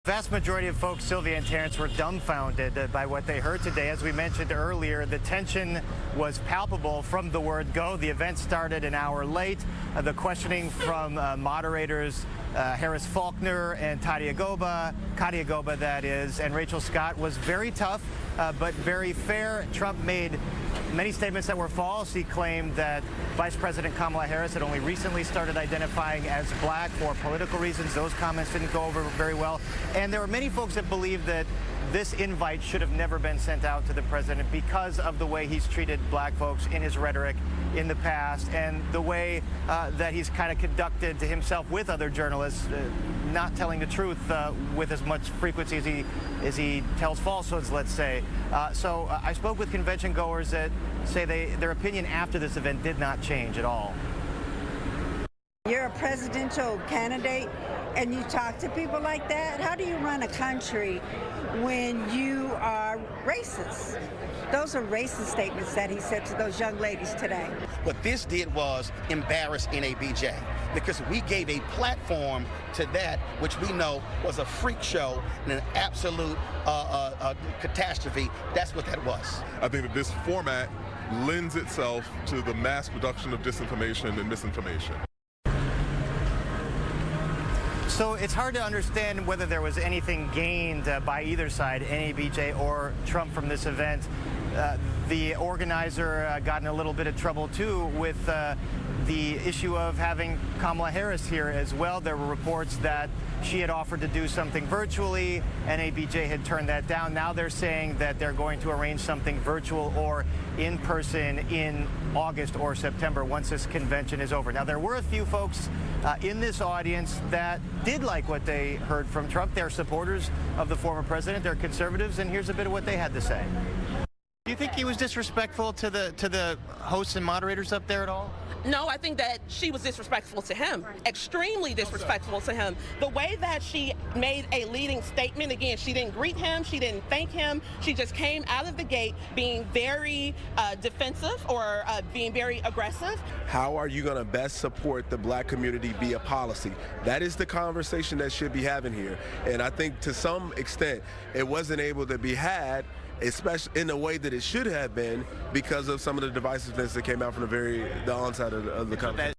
Vast majority of folks, Sylvia and Terrence, were dumbfounded by what they heard today. As we mentioned earlier, the tension was palpable from the word go. The event started an hour late. The questioning from moderators Harris Faulkner and Katia Goba that is, and Rachel Scott was very tough, but very fair. Trump made many statements that were false. He claimed that Vice President Kamala Harris had only recently started identifying as black for political reasons. Those comments didn't go over very well. And there were many folks that believe that this invite should have never been sent out to the president because of the way he's treated black folks in his rhetoric in the past and the way that he's kind of conducted to himself with other journalists, not telling the truth with as much frequency as he tells falsehoods, let's say. So I spoke with convention goers that say their opinion after this event did not change at all. You're a presidential candidate and you talk to people like that? How do you run a country when you are racist? Those are racist statements that he said to those young ladies today. What this did was embarrass NABJ because we gave a platform to that which we know was a freak show and an absolute catastrophe. That's what that was. I think that this format lends itself to the mass production of disinformation and misinformation. So it's hard to understand whether there was anything gained by either side, NABJ or Trump, from this event. The organizer got in a little bit of trouble, too, with the issue of having Kamala Harris here as well. There were reports that she had offered to do something virtually. NABJ had turned that down. Now they're saying that they're going to arrange something virtual or in person in August or September once this convention is over. Now, there were a few folks in this audience that did like what they heard from Trump. They're supporters of the former president. They're conservatives, and here's a bit of what they had to say. Do you think he was disrespectful to the hosts and moderators up there at all? No, I think that she was disrespectful to him, extremely disrespectful to him. The way that she made a leading statement, again, she didn't greet him, she didn't thank him, she just came out of the gate being very defensive or being very aggressive. How are you going to best support the black community via policy? That is the conversation that should be having here. And I think to some extent it wasn't able to be had, especially in the way that it should have been, because of some of the divisiveness that came out from the onset of the conversation.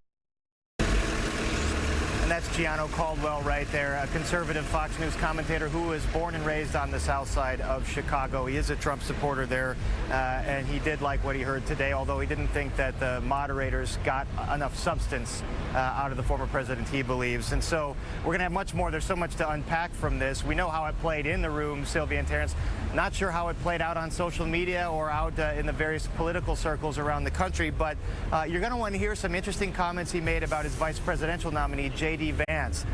And that's Gianno Caldwell right there, a conservative Fox News commentator who was born and raised on the south side of Chicago. He is a Trump supporter there, and he did like what he heard today, although he didn't think that the moderators got enough substance out of the former president, he believes. And so we're going to have much more. There's so much to unpack from this. We know how it played in the room, Sylvia and Terrence. Not sure how it played out on social media or out in the various political circles around the country, but you're going to want to hear some interesting comments he made about his vice presidential nominee, J.D. Vance.